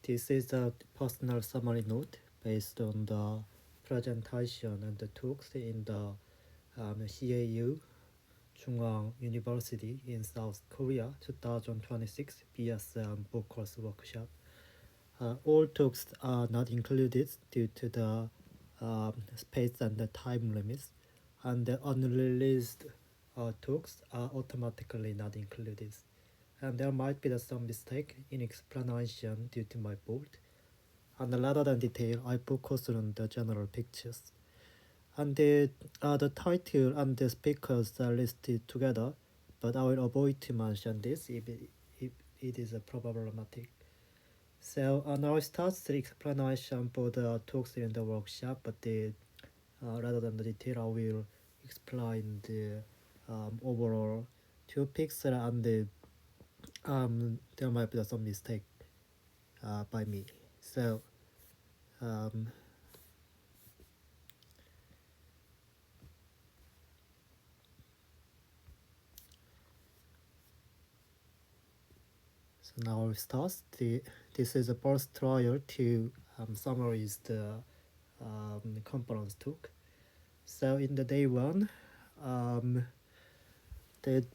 This is a personal summary note based on the presentation and the talks in the CAU Chungang University in South Korea 2026 BSM book course workshop. All talks are not included due to the space and the time limits, and the unreleased talks are automatically not included. And there might be some mistake in explanation due to my board. And rather than detail, I focus on the general pictures. And the title and the speakers are listed together, but I will avoid to mention this if it is problematic. So now I start the explanation for the talks in the workshop, but rather than the detail, I will explain the overall topics, and there might be some mistake by me. So now we start. This is the first trial to summarize the conference talk. So in the day one, the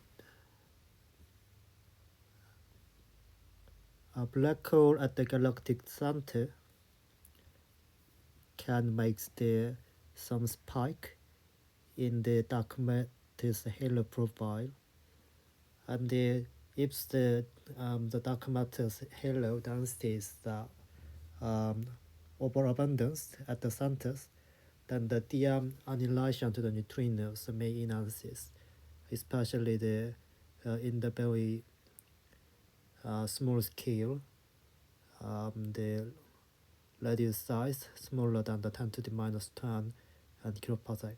a black hole at the galactic center can make some spike in the dark matter's halo profile, and if the dark matter's halo densities are overabundance at the centers, then the DM annihilation to the neutrinos may enhance, especially in the very small scale, the radius size smaller than the 10 to the minus 10 and kiloparsec.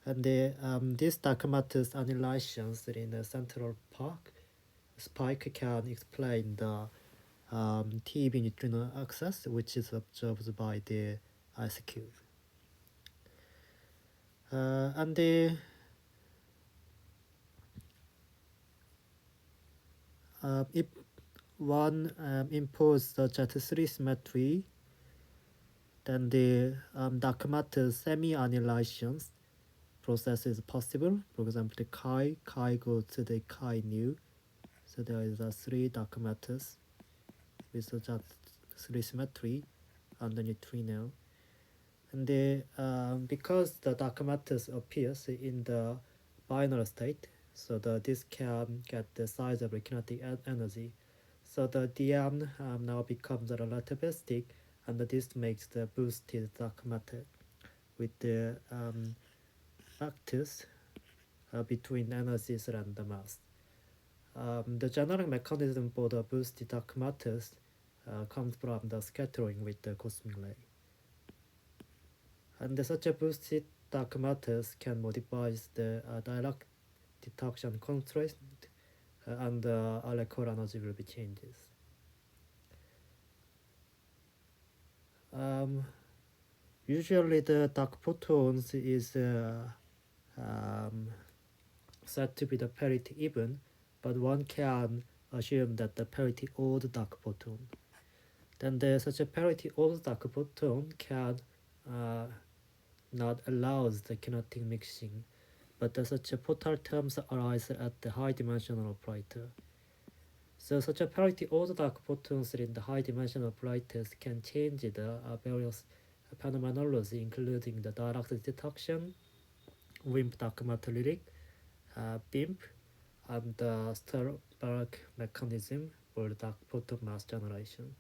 And these dark matter's annihilations in the central park spike can explain the TeV neutrino access, which is observed by the ice cube. And if one imposes the jet3 symmetry, then the dark matter semi-annihilations process is possible. For example, the chi goes to the chi nu. So there is a 3 dark matters with the jet3 symmetry and the neutrino. And because the dark matters appears in the binary state, so this can get the size of the kinetic energy. So the DM now becomes relativistic, and this makes the boosted dark matter with the factors between energies and the mass. The general mechanism for the boosted dark matters comes from the scattering with the cosmic ray. And such a boosted dark matters can modify the direct detection constraint, and the electron energy will be changes. Usually the dark photons is said to be the parity even, but one can assume that the parity odd dark photon. Then such a parity odd dark photon can not allows the kinetic mixing, but such a potential terms arise at the high dimensional operator. So such a parity odd dark photons in the high dimensional operators can change the various phenomenology, including the direct detection, WIMP dark matter lyric, BIMP, and the Sternberg mechanism for dark photon mass generation.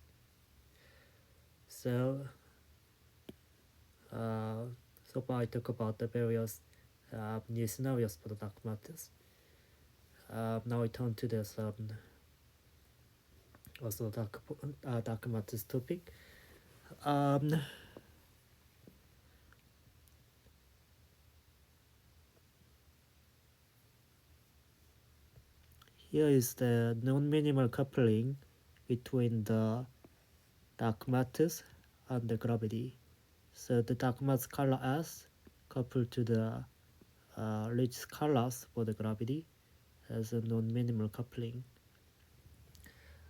So so far I talk about the various new scenarios for the dark matters. Now I turn to this also dark matters topic. Here is the non-minimal coupling between the dark matters and the gravity. So the dark matter scalar S coupled to the rich scalars for the gravity as a non-minimal coupling.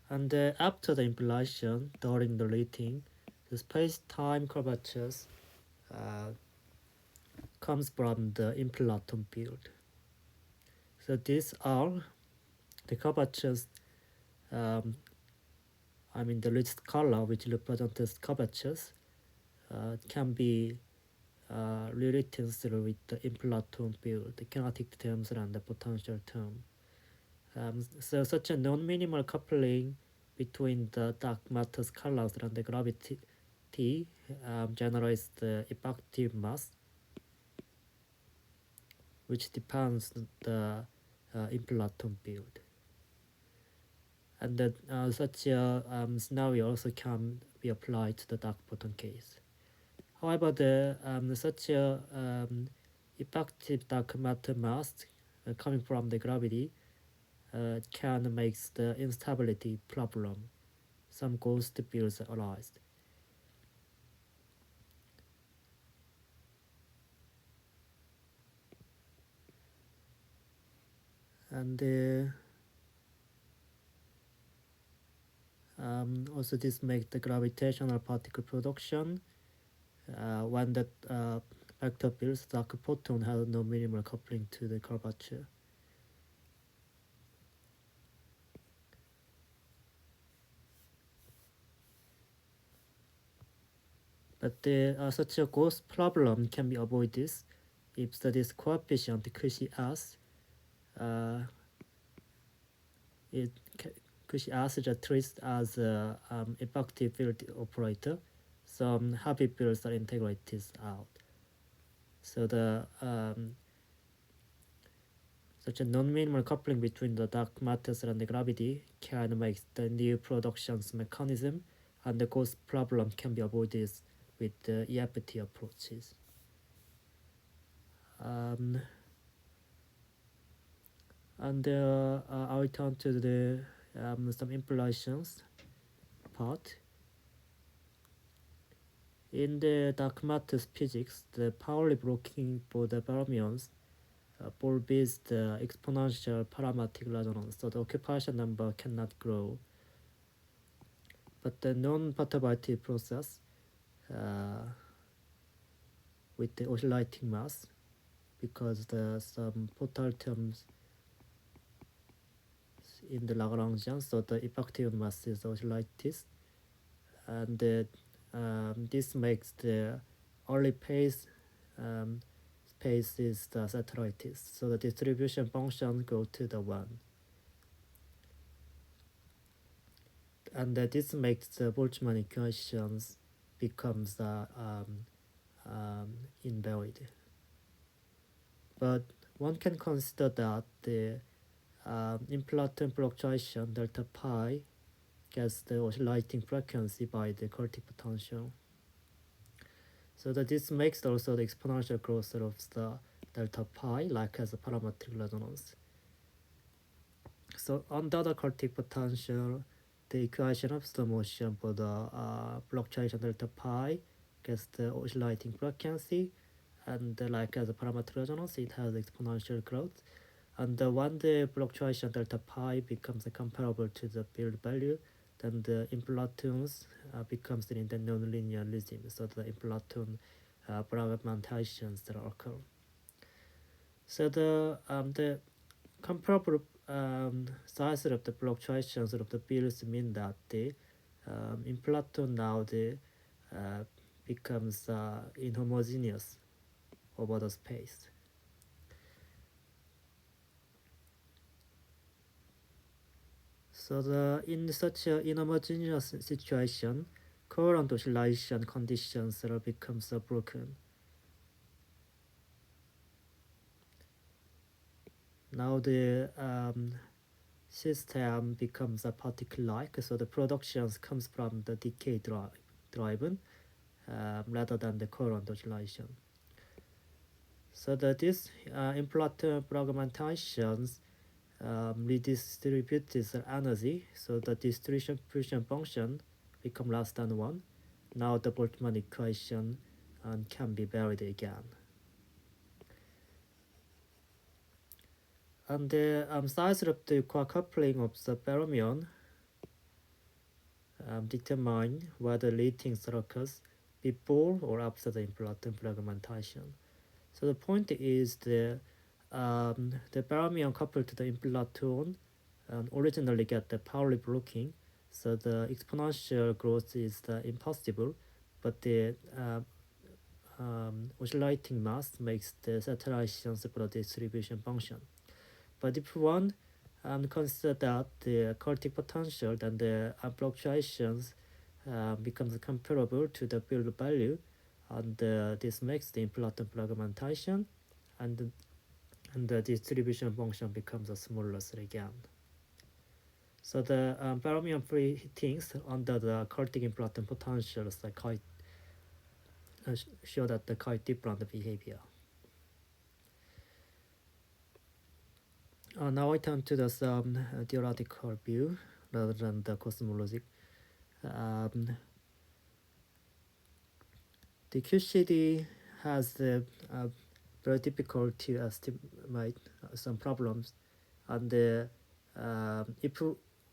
And after the impulsion, during the relating, the space-time curvatures comes from the impulaton field. So these are the curvatures, the red color which represents curvatures can be rewritten through with the impulaton field, the kinetic terms and the potential term. So such a non-minimal coupling between the dark matter scalars and the gravity generates the effective mass, which depends the impulaton field. And such a scenario also can be applied to the dark photon case. However, such a effective dark matter mass coming from the gravity can make the instability problem. Some ghost fields arise. And also this makes the gravitational particle production when the vector fields dark photon has no minimal coupling to the curvature. But such a ghost problem can be avoided if the this coefficient Cauchy S Cauchy S is treated as an effective field operator. Some happy fields are integrated out. So the such a non-minimal coupling between the dark matters and the gravity can make the new productions mechanism, and the ghost problem can be avoided with the EFT approaches. And I'll turn to the some implications part. In the dark matter physics, the Pauli blocking for the fermions forbids the exponential parametric resonance, so the occupation number cannot grow. But the non-perturbative process with the oscillating mass, because some total terms in the Lagrangian, so the effective mass is oscillated, and this makes the early phase space is the saturated, so the distribution function go to the 1. And this makes the Boltzmann equations becomes invalid. But one can consider that the impulaton fluctuation delta pi gets the oscillating frequency by the Cortic potential. So that this makes also the exponential growth of the delta pi like as a parametric resonance. So under the Cortic potential, the equation of the motion for the fluctuation delta pi gets the oscillating frequency, and like as a parametric resonance, it has exponential growth. And when the fluctuation delta pi becomes comparable to the field value, then the impulsions becomes in the nonlinear regime, so the impulaton fragmentations that occur. So the comparable size of the fluctuations of the fields mean that the impulaton now becomes inhomogeneous over the space. So in such an inhomogeneous situation, current oscillation conditions becomes broken. Now the system becomes a particle-like, so the productions comes from the decay driven rather than the current oscillation. So that this impulaton fragmentations redistribute this energy, so the distribution function become less than 1. Now the Boltzmann equation can be varied again. And the size of the quark coupling of the fermion determine whether leading occurs before or after the implantation fragmentation. So the point is the fermion coupled to the implantation originally get the Pauli blocking, so the exponential growth is impossible, but the oscillating mass makes the saturation super distribution function. But if one consider that the chaotic potential, then the fluctuations becomes comparable to the field value, and this makes the implantation fragmentation, and the distribution function becomes a smaller again. So the fermion free things under the chaotic implantation potentials are quite show that the quite different behavior. Now I turn to the theoretical view rather than the cosmologic. The QCD has very difficult to estimate some problems, and if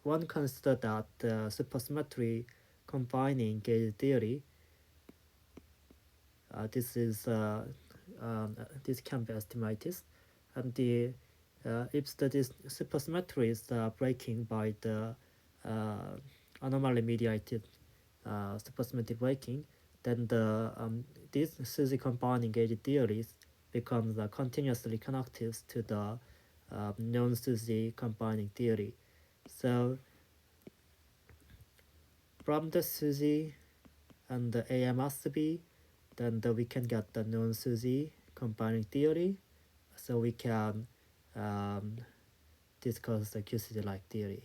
one consider that supersymmetry combining gauge theory, this can be estimated, and if the supersymmetry is breaking by the anomaly mediated supersymmetric breaking, then these SUSY combining gauge theories becomes continuously connected to the non-SUSY combining theory. So from the SUSY and the AMSB, then we can get the non-SUSY combining theory, so we can discuss the QCD-like theory.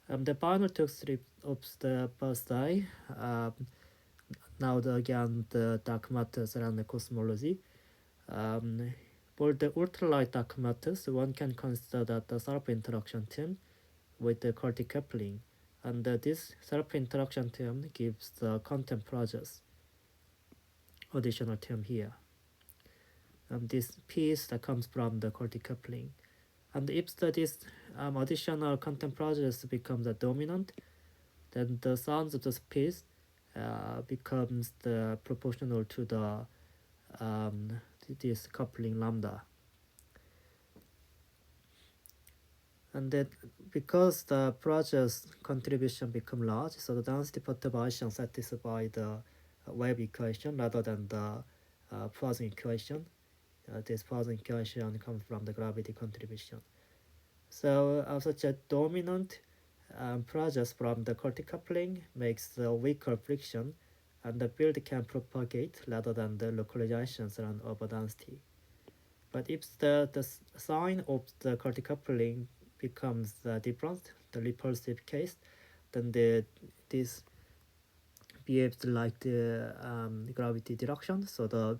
The final talks of the first eye. Now again the dark matters around the cosmology. For the ultralight dark matters, one can consider that the sulfur interaction term with the chaotic coupling, and this sulfur interaction term gives the quantum projects additional term here. This piece that comes from the chaotic coupling, and if this additional quantum projects becomes the dominant, then the sounds of the piece becomes the proportional to the this coupling lambda. And then because the project's contribution become large, so the density perturbation satisfy the wave equation rather than the Poisson equation. This Poisson equation comes from the gravity contribution. So such a dominant projects from the chaotic coupling makes the weaker friction, and the field can propagate rather than the localizations around over density. But if the sign of the chaotic coupling becomes different, the repulsive case, then this behaves like the gravity direction, so the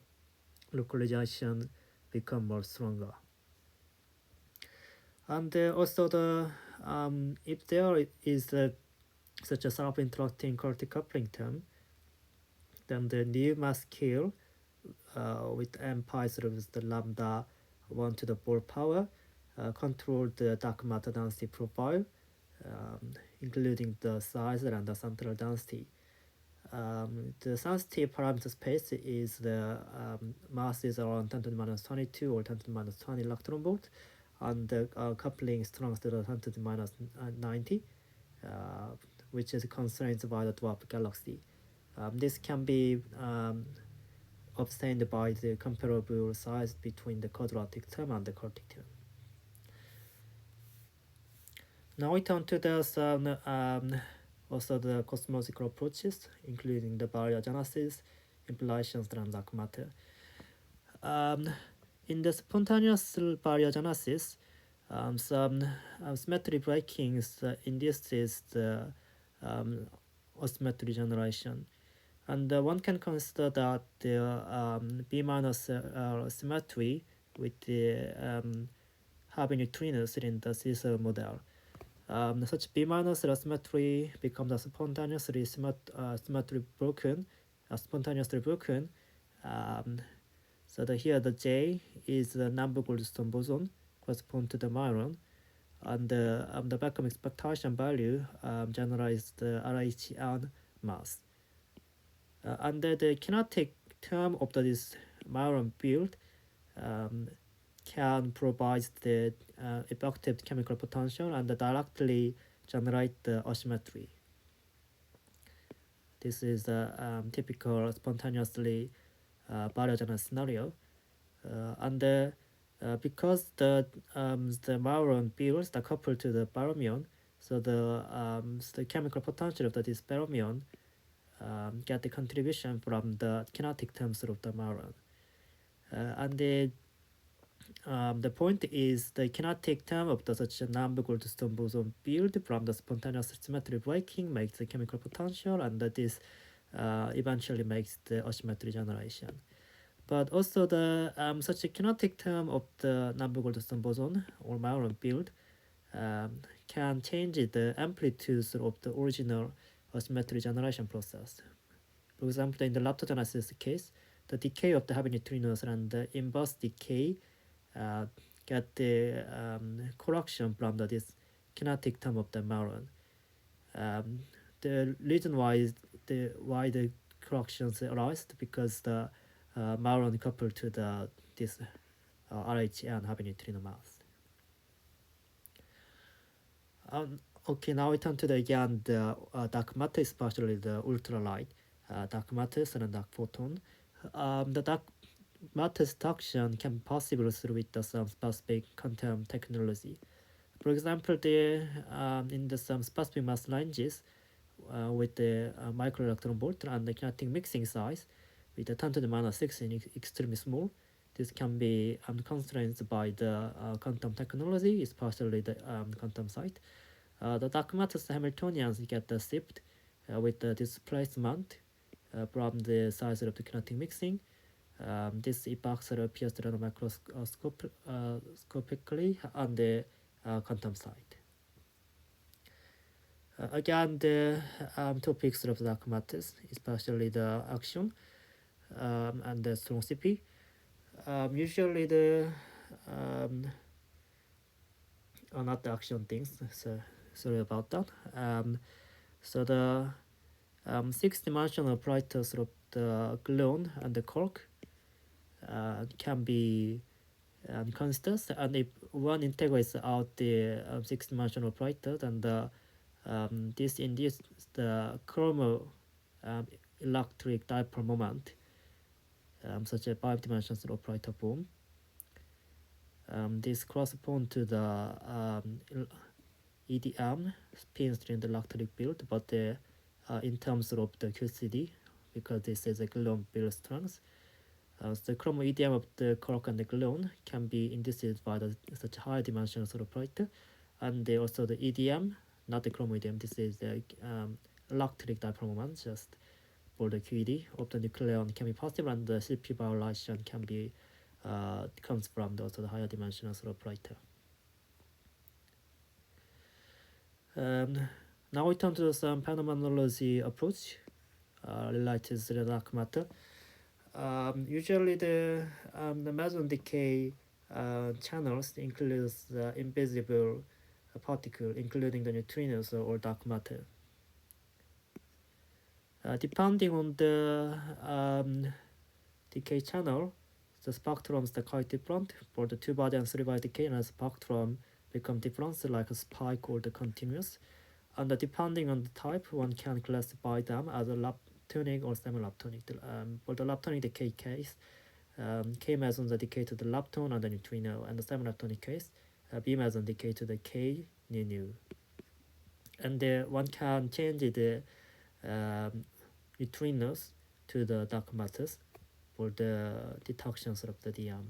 localization become more stronger. And also the if there is such a self-interacting chaotic coupling term, then the new mass scale with m pi sort of the lambda 1 to the 4 power control the dark matter density profile, including the size and the central density. The sensitive parameter space is the mass is around 10 to the minus 22 or 10 to the minus 20 electron volt, and the coupling strength to the 10 to the minus 90, which is constrained by the dwarf galaxy. This can be obtained by the comparable size between the quadratic term and the chaotic term. Now we turn to the also the cosmological approaches, including the barogenesis, implications around dark matter. In the spontaneous barogenesis, some symmetry breakings induces the asymmetry generation, and one can consider that the B minus symmetry with the having neutrinos in the Caesar model. Such B minus symmetry becomes a spontaneously broken. So here the J is the number Goldstone boson correspond to the Myron, and the vacuum expectation value generalizes the RHN mass. Under the kinetic term of this Maron field can provide the effective chemical potential and directly generate the asymmetry. This is a typical spontaneously barogenesis scenario, and because the Maron fields are coupled to the baramion, so the chemical potential of this baramion get the contribution from the kinetic terms of the Maron. The point is the kinetic term of such a non-Goldstone boson field from the spontaneous symmetry breaking makes the chemical potential, and this eventually makes the asymmetry generation. But also the such a kinetic term of the non-Goldstone boson or Maron field can change the amplitude of the original asymmetry generation process. For example, in the leptogenesis case, the decay of the heavy neutrinos and the inverse decay get the correction from this kinetic term of the Maron. The reason why the corrections arise because the Maron coupled to this RHN heavy neutrino mass. Okay, now we turn to the dark matter, especially the ultralight dark matter and dark photon. The dark matter detection can be possible through some specific quantum technology. For example, in some specific mass ranges with the microelectron volt and the kinetic mixing size with the 10 to the minus 6 in extremely small. This can be constrained by the quantum technology, especially the quantum site. The dark matter Hamiltonians get the shift with the displacement from the size of the kinetic mixing. This epoch appears microscopically on the quantum side. Again, the topics of dark matters, especially the action and the strong CP. Usually the not the action things, so sorry about that. So the 6-dimensional operators of the gluon and the cork can be constants, and if one integrates out the 6-dimensional operator, then this induces the chromo electric dipole moment, such a 5-dimensional operator form. This corresponds to the EDM spins during the electric field, but in terms of the QCD, because this is a gluon field strength. The chromo EDM of the cork and the gluon can be induced by such a high dimensional operator, and also the EDM, not the chromo EDM. This is the electric dipole moment just for the QED of the nucleon can be possible, and the CP violation can be comes from the higher dimensional operator. Now we turn to some phenomenology approach related to the dark matter. Usually the meson decay channels includes the invisible particle, including the neutrinos or dark matter. Depending on the decay channel, the spectrums are quite different. For the 2-body and 3-body decay, and the spectrum become different, like a spike or the continuous. And depending on the type, one can classify them as a leptonic or semi-leptonic. For the leptonic decay case, K mesons are decay to the lepton and the neutrino, and the semi-leptonic case, B meson decay to the K nu. And one can change the neutrinos to the dark matters for the detections of the DM.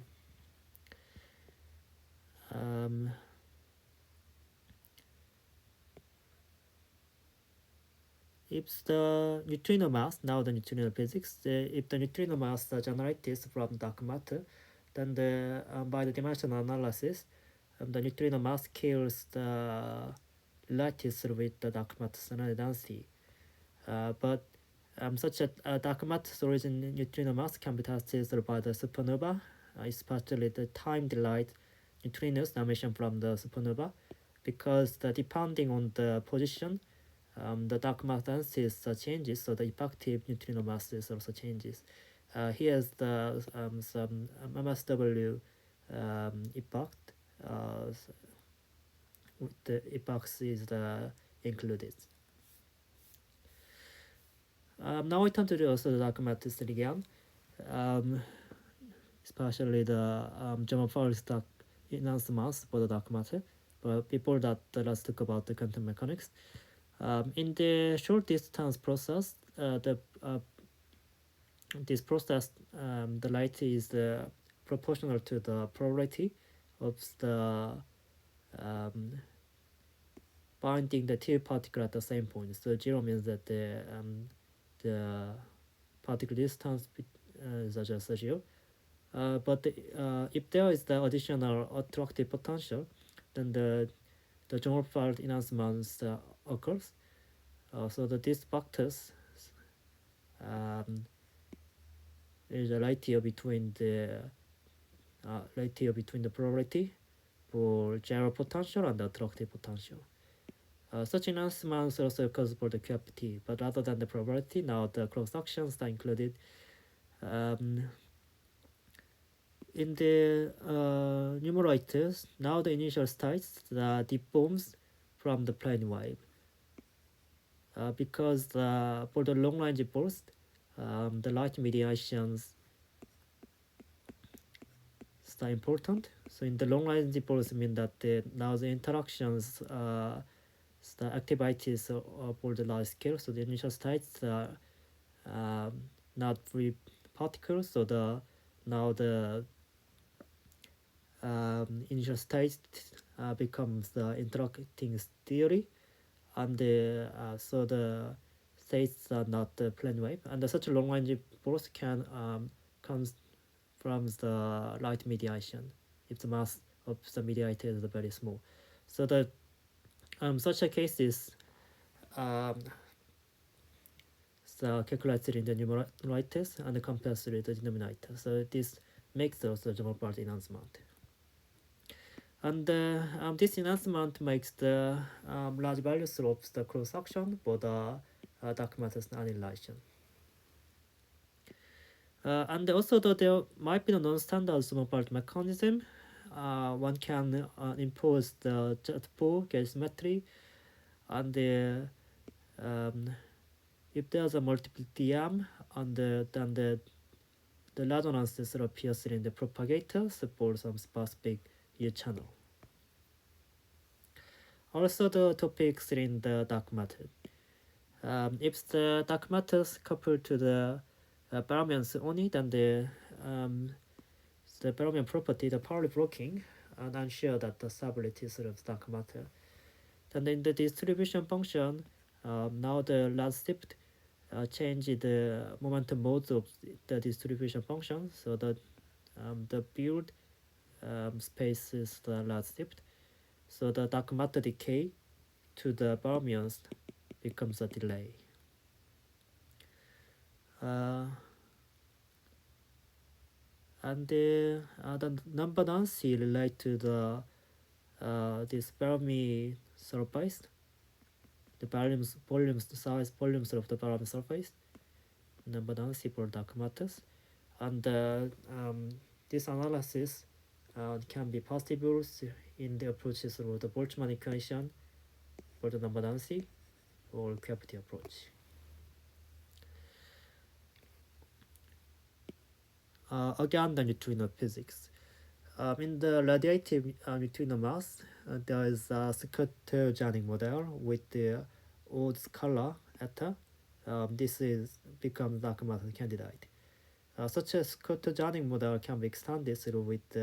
If the neutrino mass, now the neutrino physics, if the neutrino mass generated from dark matter, then by the dimensional analysis, the neutrino mass kills the lattice with the dark matter density. But such a dark matter origin neutrino mass can be tested by the supernova, especially the time delayed neutrinos emission from the supernova, because depending on the position, the dark matter density changes, so the effective neutrino mass also changes. Here's the some MSW epoch. The epoch is included. Now we turn to the dark matter again, especially the German-Polish dark enhanced mass for the dark matter. But before that, let's talk about the quantum mechanics. In the short distance process, this process, the light is proportional to the probability of the finding the two particles at the same point. So 0 means that the particle distance is just 0. But if there is the additional attractive potential, then the general field enhancement occurs. So that these factors is a ratio between the probability for general potential and the attractive potential. Such enhancements also occurs for the QFT, but rather than the probability, now the cross sections are included. In the numerators, now the initial states deforms from the plane wave. Because for the long range burst, the light mediations are important. So in the long range burst mean that now the interactions, the activities for the large scale. So the initial states are not free particles. So now the initial state becomes the interacting theory, and so the states are not the plane wave, and such a long range burst can comes from the light mediation if the mass of the mediator is very small. So the such a case is the calculated in the numerators and compared to the denominator. So this makes also general part enhancement. And this enhancement makes the large values of the cross section for the dark matter annihilation. And also, though there might be a non-standard small part mechanism, one can impose the jet-pool gauge symmetry, and if there's a multiple DM, and then the resonances appears in the propagator for some specific U channel. Also, the topics in the dark matter. If the dark matter is coupled to the baromeans only, then the baromean property, the Pauli blocking, and ensure that the stability of dark matter. Then in the distribution function, now the last step change the momentum modes of the distribution function. So that the build space is the last step. So the dark matter decay to the baromeans becomes a delay. And the number density relate to the this Fermi surface, the volumes size volumes of the Fermi surface, number density for dark matters, and this analysis can be possible in the approaches of the Boltzmann equation for the number density or QFT approach. Again, the neutrino physics. In the radiative neutrino mass, there is a scatterganic model with the odd scalar eta. This becomes dark matter candidate. Such a scatterganic model can be extended with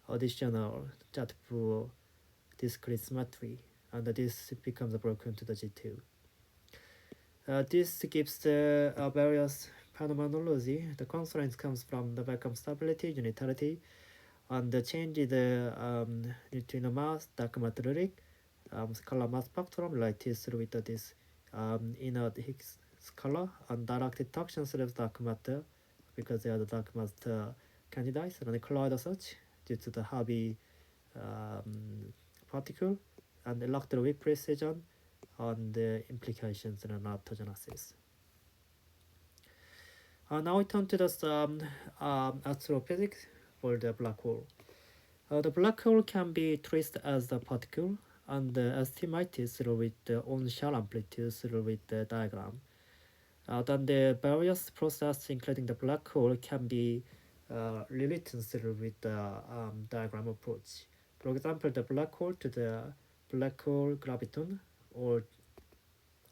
additional jet-pool discrete symmetry, and this becomes broken to the G2. This gives the various phenomenology. The constraints comes from the vacuum stability, unitarity, and the change in the neutrino mass, dark matter lyric, scalar mass spectrum related with this inner Higgs scalar, and direct detection of dark matter because they are the dark matter candidates, and the colloidal search due to the heavy particle and electroweak precision, and the implications in aptogenesis. Now we turn to some astrophysics for the black hole. The black hole can be traced as a particle and estimated through with the own shell amplitude through with the diagram. Then the various processes, including the black hole, can be related through with the diagram approach. For example, the black hole to the black hole graviton, or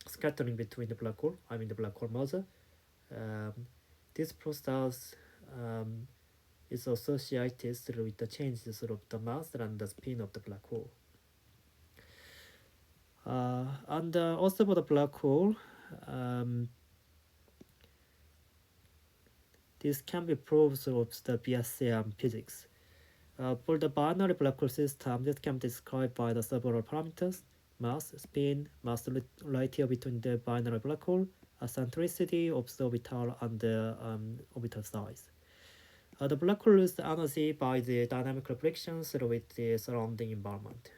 scattering between the black hole, the black hole mass. This process is associated with the changes of the mass and the spin of the black hole. And also for the black hole, this can be proved through the BSM physics. For the binary black hole system, this can be described by the several parameters: mass, spin, mass ratio between the binary black hole, eccentricity of the orbital, and the orbital size. The black hole loses energy by the dynamical frictions with the surrounding environment.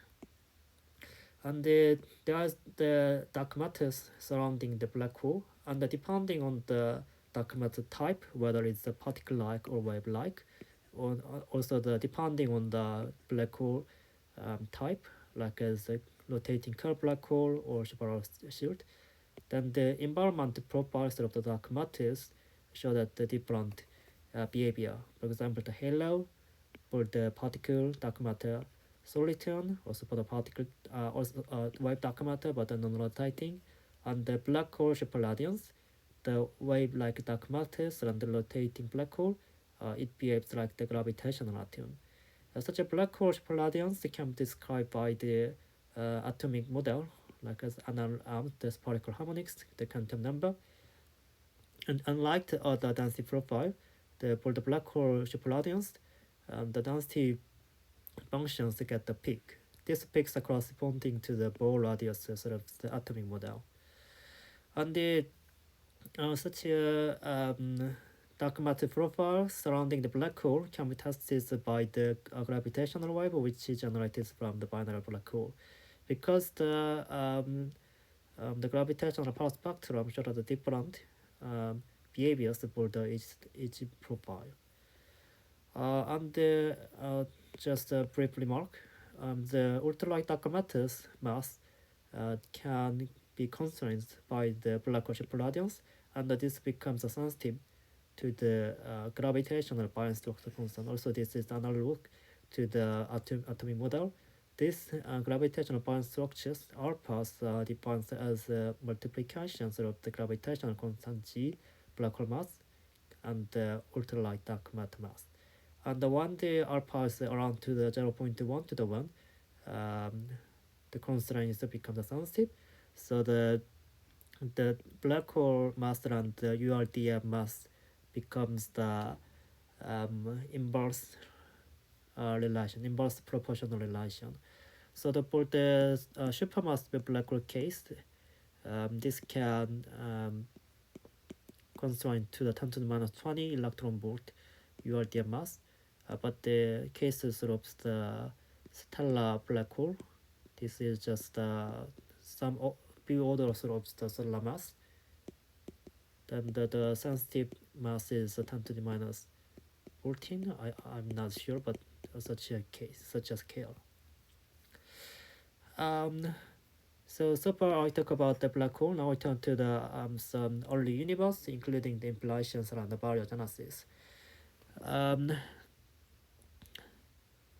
And there is the dark matter surrounding the black hole, and depending on the dark matter type, whether it's a particle-like or wave-like, or also depending on the black hole type, like as a rotating curved black hole or spiral shield, then the environment profiles of the dark matters show that the different behavior. For example, the halo for the particle dark matter, soliton also for the particle also wave dark matter but non-rotating, and the black hole super radiance, the wave-like dark matter and the rotating black hole, it behaves like the gravitational atom. Such a black hole super radiance can be described by the atomic model, like as the spherical harmonics, the quantum number. And unlike the other density profile, for the black hole super radiance, the density functions get the peak. These peaks are corresponding to the ball radius sort of the atomic model. And such a dark matter profile surrounding the black hole can be tested by the gravitational wave, which is generated from the binary black hole, because the gravitational power spectrum shows the different behaviors for each profile. And just a brief remark, the ultralight dark matter's mass can be constrained by the black hole super radiance, and this becomes sensitive to the gravitational balance structure constant. Also, this is analog to the atomic model. These gravitational balance structures are defined as multiplications of the gravitational constant G, black hole mass, and the ultralight dark matter mass. And when they are passed around to the 0.1 to the 1, the constraints become sensitive. So the black hole mass and the URDM mass becomes the inverse relation, inverse proportional relation. So for the supermassive black hole case, this can constrain to the 10 to the minus 20 electron volt URDM mass. But the cases of the stellar black hole, this is just some few orders of the solar mass. Then the sensitive mass is 10 to the minus 14. I'm not sure, but such a case, such a scale. So far I talk about the black hole. Now I turn to the some early universe, including the implications around the barogenesis.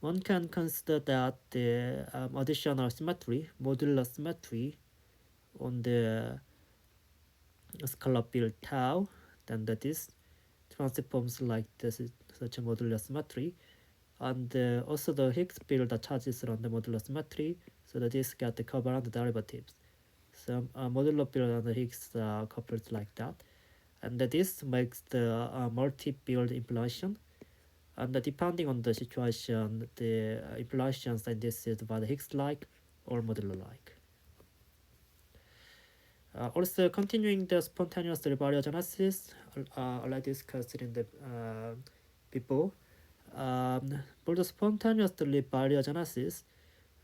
One can consider that the additional symmetry, modular symmetry, on the scalar field tau, then that is transforms like this, such a modular symmetry, and also the Higgs field charges around the modular symmetry, so that this got the covariant derivatives. So modular field and the Higgs coupled like that, and this makes the multi-field impulsion. And depending on the situation, the impulations in this is by the Higgs-like or modular-like. Also, continuing the spontaneous barogenesis, I discussed in the before. For the spontaneous barogenesis,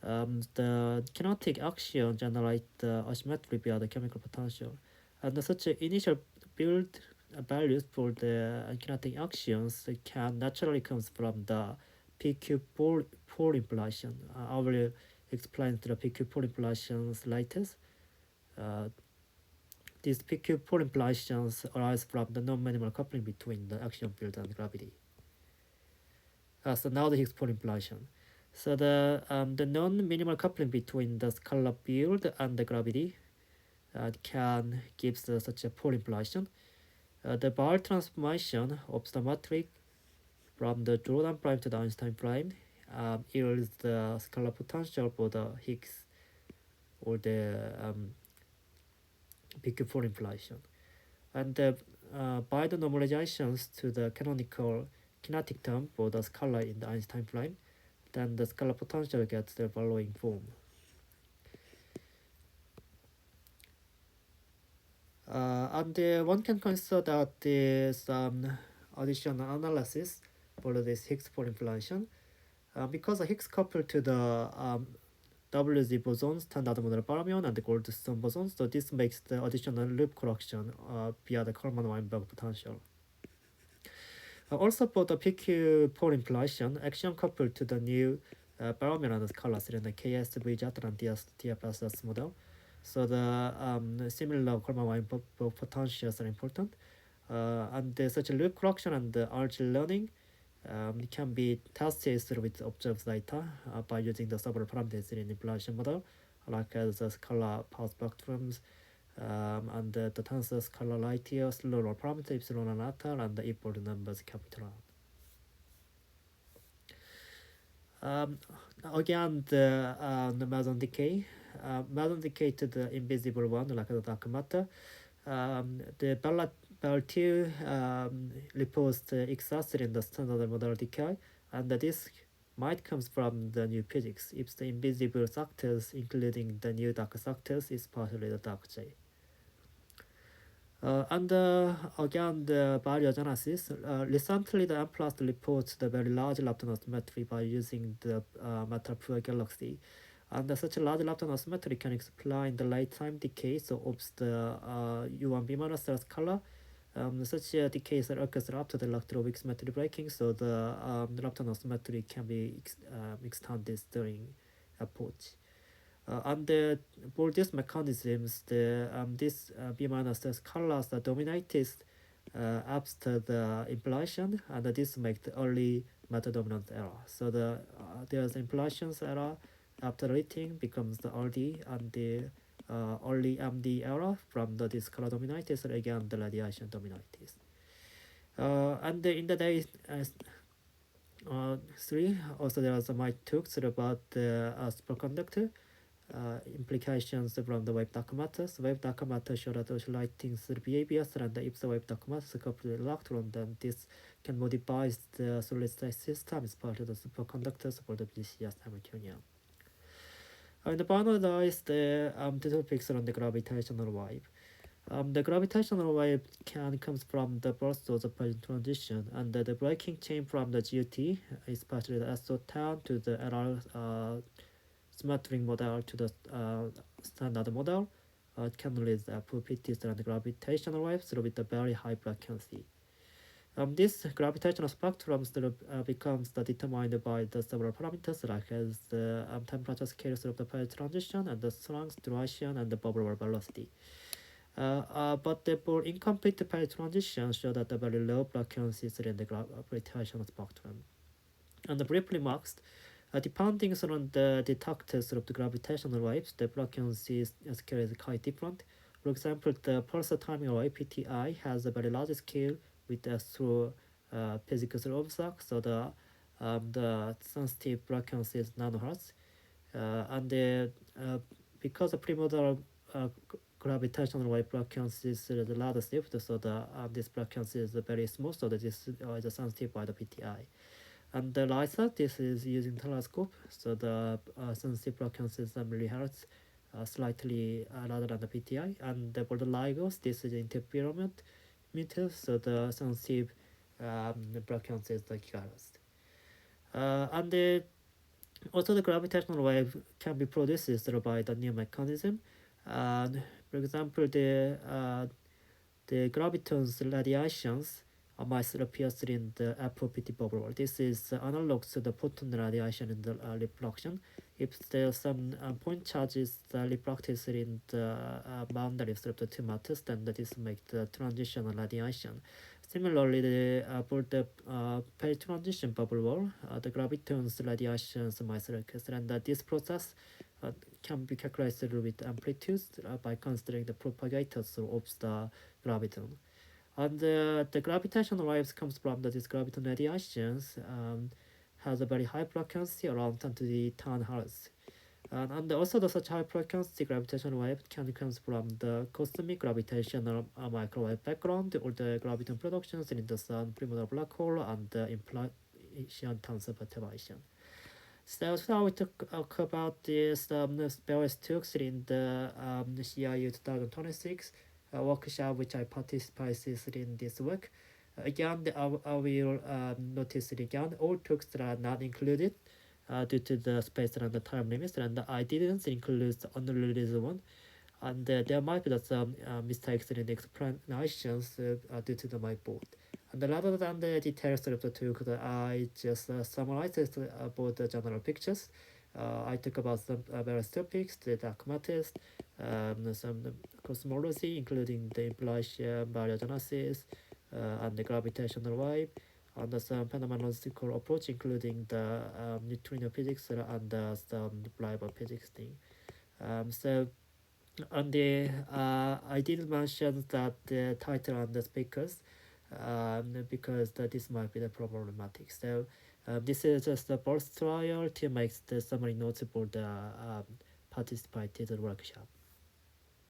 the kinetic action generate the asymmetry via the chemical potential, and such initial build values for the kinetic actions can naturally comes from the PQ pole impulsion. I will explain the PQ pole impulsions later. Uh, these PQ pole impulsions arise from the non-minimal coupling between the action field and gravity. So now the Higgs pole impulsion. So the non-minimal coupling between the scalar field and the gravity can give such a pole impulsion. The Bar transformation of the matrix from the Jordan prime to the Einstein prime yields the scalar potential for the Higgs or the PQ pole impulsion. And by the normalizations to the canonical kinetic term for the scalar in the Einstein prime, then the scalar potential gets the following form. And one can consider that this additional analysis for this Higgs pole inflation because the Higgs coupled to the WZ boson, standard model fermion, and the Goldstone boson, so this makes the additional loop correction via the Kalman-Weinberg potential. Also for the PQ pole inflation, action coupled to the new fermion and scalar cylinder KSVZ and TF plus S model. So the similar Kalman-Weinberg potentials are important. And such a loop correction and arch learning can be tested with observed data by using the several parameters in impulsion model, like the scalar power spectrums and the tensor scalar light years, lower parameter epsilon and eta, and the equal numbers capital R. Again, the meson decay. Meson decay to the invisible one, like the dark matter. The Bell 2 reports the exactly in the standard model decay, and this might come from the new physics if the invisible sectors, including the new dark sectors, is partially the dark J. And again, the barogenesis. Recently, the M+ reports the very large lepton asymmetry by using the matter-poor galaxy. And such a large lepton asymmetry can explain the late-time decays of the U1 B minus scalar. Such decays occurs after the electroweak symmetry breaking, so the lepton asymmetry can be extended during approach. And for these mechanisms, this B minus scalars are dominated after the impulsion, and this makes the early meta-dominant error. So there's impulsions error after rating becomes the RD, and the early MD error from the scalar dominated, again the radiation dominated. And in the day 3, also there are some talks about the superconductor. Implications from the wave dark matter. So wave dark matter show that oscillating behaviors, and if the wave dark matter coupled with electron, then this can modify the solid state system as part of the superconductors for the BCS Hamiltonian. And the final is the topics on the gravitational wave. The gravitational wave can comes from the burst of the Poisson transition, and the breaking chain from the GUT, especially the SO10 to the LR symmetric model to the standard model can release the properties and gravitational waves with a very high frequency. This gravitational spectrum becomes determined by the several parameters like as the temperature scales of the Poisson transition and the strength, duration, and the bubble velocity. But for incomplete Poisson transition show that the very low frequencies in the gravitational spectrum. And briefly marks, depending on the detectors of the gravitational waves, the frequency scale is quite different. For example, the pulsar timing wave PTI has a very large scale with through physics observed, so the sensitive frequency is nanohertz, and because the primordial gravitational wave frequency is the rather shift, so this frequency is very small, so that this is sensitive by the PTI. And the LISA, this is using telescope, so the sensitive frequency is millihertz, slightly rather than the PTI. And for the LIGOs, this is interferometer meter, so the sensitive frequency is the gigahertz. And Also, the gravitational wave can be produced by the new mechanism. For example, the graviton's radiations might appear in the FOPT bubble. This is analog to the photon radiation in the reflection. If there's some point charges reflected in the boundaries of the two matters, then this makes the transition radiation. Similarly, for the phase transition bubble wall, the graviton's radiations might occur, and this process can be characterized with amplitudes by considering the propagators of the graviton. And the gravitational waves comes from this graviton radiations has a very high frequency, around 10 to the 10 hertz. And also the such high frequency gravitational wave can come from the cosmic gravitational microwave background or the graviton productions in the sun, primordial black hole, and the inflation tensor perturbation. So now we talk about this various talks in the CIU 2026 workshop which I participated in this week. Again, I will notice it again. All talks are not included due to the space and the time limits, and I didn't include the unreleased one. And there might be some mistakes in the explanations due to my board. And rather than the details of the talk, I just summarized about the general pictures. I talk about some various topics, the dark matters, some cosmology, including the inflation, barogenesis, and the gravitational wave, and some phenomenological approach, including the neutrino physics and some reliable physics thing. So and I didn't mention that the title and the speakers because this might be the problematic. So this is just the first trial to make the summary notes for the participated workshop.